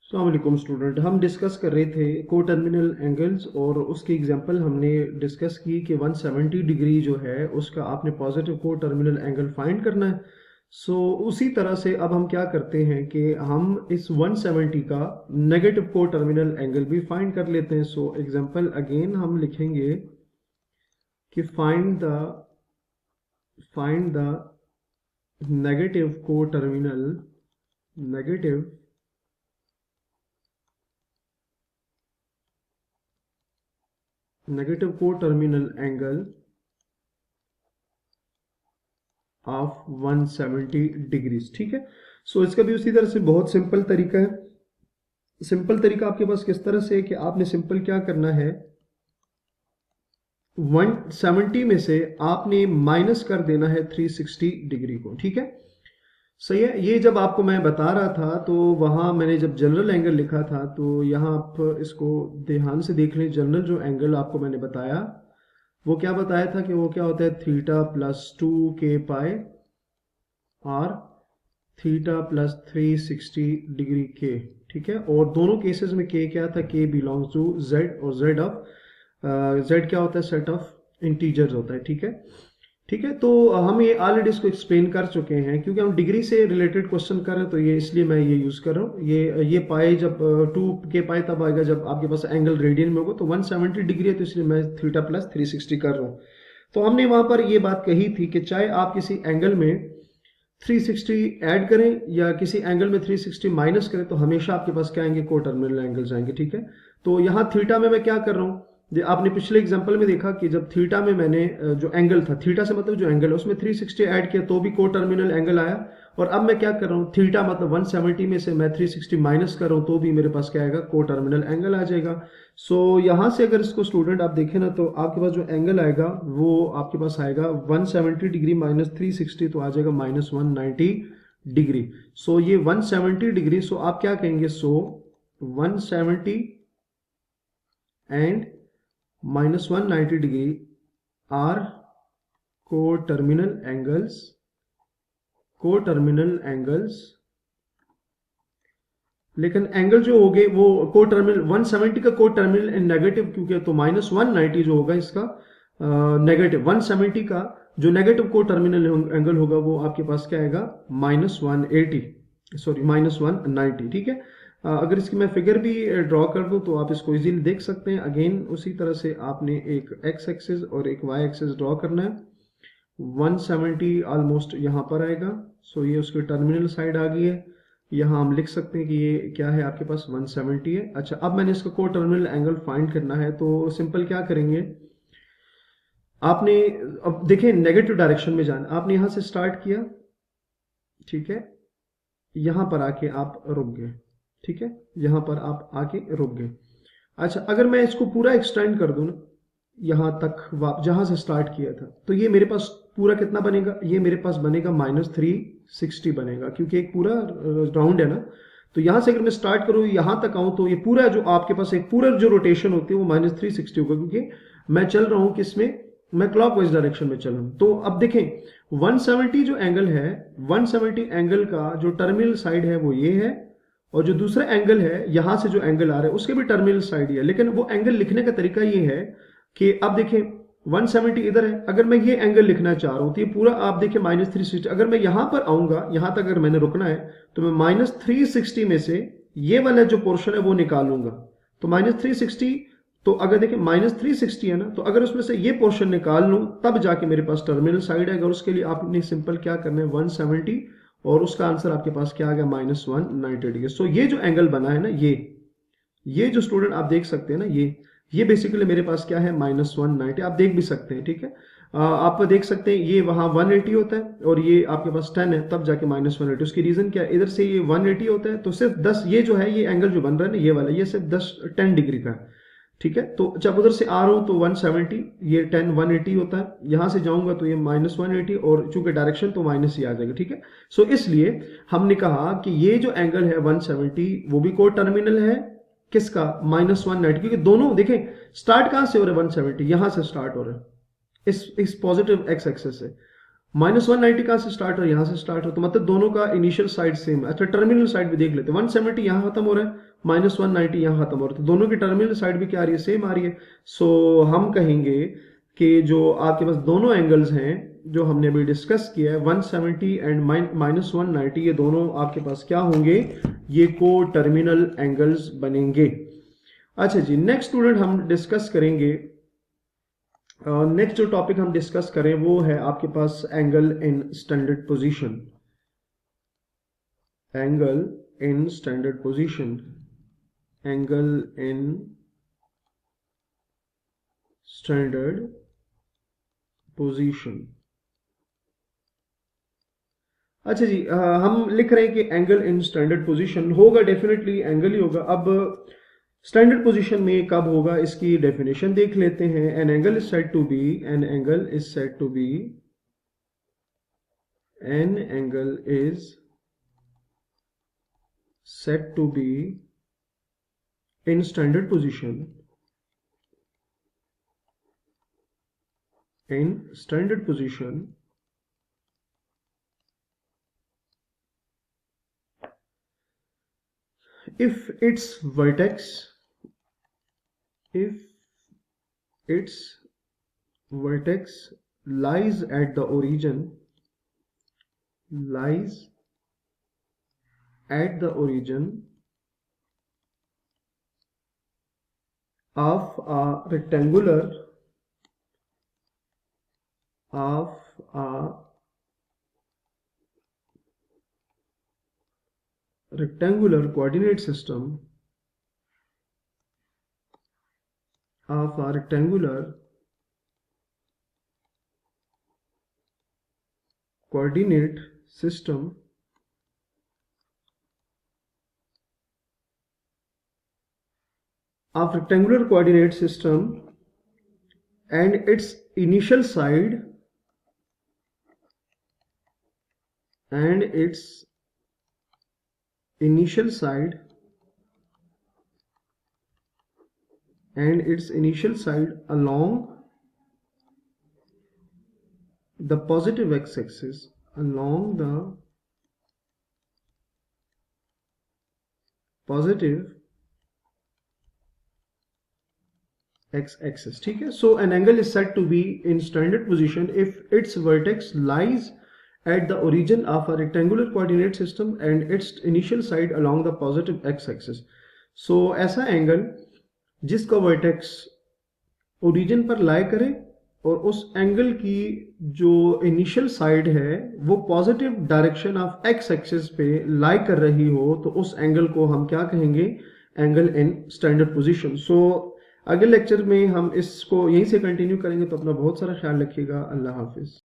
अस्सलाम वालेकुम स्टूडेंट, हम डिस्कस कर रहे थे को टर्मिनल एंगल्स और उसकी एग्जांपल हमने डिस्कस की कि 170 डिग्री जो है उसका आपने पॉजिटिव को टर्मिनल एंगल फाइंड करना है। उसी तरह से अब हम क्या करते हैं कि हम इस 170 का नेगेटिव को टर्मिनल एंगल भी फाइंड कर लेते हैं। एग्जांपल अगेन हम लिखेंगे कि फाइंड द नेगेटिव को टर्मिनल एंगल ऑफ 170 डिग्रीज। ठीक है, इसका भी उसी तरह से बहुत सिंपल तरीका है। सिंपल तरीका आपके पास किस तरह से है कि आपने सिंपल क्या करना है, 170 में से आपने माइनस कर देना है 360 डिग्री को। ठीक है, सही है। ये जब आपको मैं बता रहा था तो वहां मैंने जब जनरल एंगल लिखा था तो यहाँ आप इसको ध्यान से देख लें। जनरल जो एंगल आपको मैंने बताया वो क्या बताया था कि वो क्या होता है, थीटा प्लस 2k पाई और थीटा प्लस 360 डिग्री k। ठीक है, और दोनों केसेस में k क्या था, k बिलोंग्स टू z और z क्या होता है, सेट ऑफ इंटीजर्स होता है। ठीक है, ठीक है। तो हम ये ऑलरेडी इसको एक्सप्लेन कर चुके हैं, क्योंकि हम डिग्री से रिलेटेड क्वेश्चन कर रहे हैं तो ये इसलिए मैं ये यूज कर रहा हूँ। ये पाई जब 2k पाई तब आएगा जब आपके पास एंगल रेडियन में होगा, तो 170 डिग्री है तो इसलिए मैं थीटा प्लस 360 कर रहा हूँ। तो हमने वहां पर ये बात कही थी कि चाहे आप किसी एंगल में 360 ऐड करें या किसी एंगल में 360 माइनस करें तो हमेशा आपके पास क्या आएंगे, को टर्मिनल एंगल्स आएंगे। ठीक है, तो यहाँ थीटा में मैं क्या कर रहा हूँ, आपने पिछले एग्जांपल में देखा कि जब थीटा में मैंने जो एंगल था, थीटा से मतलब जो एंगल है उसमें 360 ऐड किया तो भी को टर्मिनल एंगल आया। और अब मैं क्या कर रहा हूँ, थीटा मतलब 170 में से मैं 360 माइनस कर रहा हूँ तो भी मेरे पास क्या आएगा, को टर्मिनल एंगल आ जाएगा। यहाँ से अगर इसको स्टूडेंट आप देखें ना तो आपके पास जो एंगल आएगा वो आपके पास आएगा 170 डिग्री माइनस 360 तो आ जाएगा माइनस 190 डिग्री। ये 170 डिग्री, आप क्या कहेंगे, 170 एंड माइनस 190 डिग्री आर को टर्मिनल एंगल्स। लेकिन एंगल जो हो गए वो को टर्मिनल 170 का को टर्मिनल नेगेटिव क्योंकि, तो माइनस 190 जो होगा इसका नेगेटिव, 170 का जो नेगेटिव को टर्मिनल एंगल होगा वो आपके पास क्या आएगा, माइनस 190। ठीक है, अगर इसकी मैं फिगर भी ड्रॉ कर दूं तो आप इसको इजीली देख सकते हैं। अगेन उसी तरह से आपने एक एक्स एक्सिस और एक वाई एक्सिस ड्रॉ करना है। 170 ऑलमोस्ट यहाँ पर आएगा, ये उसकी टर्मिनल साइड आ गई है। यहाँ हम लिख सकते हैं कि ये क्या है, आपके पास 170 है। अच्छा, अब मैंने इसका को टर्मिनल एंगल फाइंड करना है तो सिंपल क्या करेंगे, आपने अब देखें नेगेटिव डायरेक्शन में जाना, आपने यहां से स्टार्ट किया, ठीक है, यहां पर आके आप रुक गए। ठीक है, यहां पर आप आके रुक गए। अच्छा, अगर मैं इसको पूरा एक्सटेंड कर दूं ना यहां तक, जहां से स्टार्ट किया था, तो ये मेरे पास पूरा कितना बनेगा, ये मेरे पास बनेगा माइनस 360 बनेगा, क्योंकि एक पूरा राउंड है ना। तो यहां से अगर मैं स्टार्ट करूं यहां तक आऊं तो ये पूरा जो आपके पास एक पूरा जो रोटेशन होती है वो माइनस 360 होगा, क्योंकि मैं चल रहा हूं किसमें, मैं क्लॉकवाइज डायरेक्शन में चल रहा हूं। तो अब देखें 170 जो एंगल है, 170 एंगल का जो टर्मिनल साइड है वो ये है, और जो दूसरा एंगल है यहां से जो एंगल आ रहा है उसके भी टर्मिनल साइड ही है। लेकिन वो एंगल लिखने का तरीका ये है कि अब देखें 170 इधर है, अगर मैं ये एंगल लिखना चाह रहा हूं तो ये पूरा आप देखिए माइनस 360, अगर मैं यहां पर आऊंगा, यहां तक अगर मैंने रुकना है तो मैं माइनस 360 में से ये वाला जो पोर्शन है वो निकालूंगा। तो माइनस 360, तो अगर देखिए माइनस 360 है ना, तो अगर उसमें से ये पोर्शन निकाल लूं तब जाके मेरे पास टर्मिनल साइड है। अगर उसके लिए आपने सिंपल क्या करना है, 170 और उसका आंसर आपके पास क्या आ गया, माइनस 190 डिग्री। ये जो एंगल बना है ना, ये जो स्टूडेंट आप देख सकते हैं ना, ये बेसिकली मेरे पास क्या है, माइनस 190, आप देख भी सकते हैं। ठीक है, आप देख सकते हैं ये वहां 180 होता है और ये आपके पास 10 है तब जाके माइनस 180। उसकी रीजन क्या है, इधर से ये 180 होता है तो सिर्फ 10, ये जो है ये एंगल जो बन रहा है ना ये वाला, ये सिर्फ 10 डिग्री का है। ठीक है, तो जब उधर से आ रहा हूं तो 170, ये 10 180 होता है, यहां से जाऊंगा तो ये माइनस 180, और चूंकि डायरेक्शन तो माइनस ही आ जाएगा। ठीक है, इसलिए हमने कहा कि ये जो एंगल है 170 वो भी को टर्मिनल है किसका, माइनस 190, क्योंकि दोनों देखें स्टार्ट कहां से हो रहा है, 170 यहां से स्टार्ट हो रहा है, इस पॉजिटिव एक्स एक्सिस से। -190 कहाँ से स्टार्ट हो, यहाँ से स्टार्ट हो, तो मतलब दोनों का इनिशियल साइड सेम है। अच्छा टर्मिनल साइड भी देख लेते हैं, 170 यहाँ खत्म हो रहा है, -190 यहाँ खत्म हो रहा है, तो दोनों की टर्मिनल साइड भी क्या आ रही है, सेम आ रही है। सो हम कहेंगे कि जो आपके पास दोनों एंगल्स हैं जो हमने अभी डिस्कस किया है, 170 एंड -190, ये दोनों आपके पास क्या होंगे, ये को टर्मिनल एंगल्स बनेंगे। अच्छा जी, नेक्स्ट स्टूडेंट हम डिस्कस करेंगे, नेक्स्ट जो टॉपिक हम डिस्कस करें वो है आपके पास angle in standard position. Angle in standard position, angle in standard position. अच्छा जी, हम लिख रहे हैं कि एंगल इन स्टैंडर्ड पोजीशन होगा, डेफिनेटली एंगल ही होगा। अब स्टैंडर्ड पोजीशन में कब होगा इसकी डेफिनेशन देख लेते हैं। An angle is said to be, an angle is said to be, an angle is said to be in standard position, in standard position if its vertex, if its vertex lies at the origin, lies at the origin of a rectangular, of a rectangular coordinate system, of a rectangular coordinate system of rectangular coordinate system and its initial side, and its initial side, and its initial side along the positive x-axis, along the positive x-axis, ठीक है। So an angle is said to be in standard position if its vertex lies at the origin of a rectangular coordinate system and its initial side along the positive x-axis। So ऐसा angle जिसका vertex origin पर लाई करे और उस angle की जो initial side है वो positive direction of x axis पे लाई कर रही हो, तो उस एंगल को हम क्या कहेंगे, एंगल इन स्टैंडर्ड पोजीशन। सो अगले लेक्चर में हम इसको यहीं से कंटिन्यू करेंगे, तो अपना बहुत सारा ख्याल रखिएगा। अल्लाह हाफिज।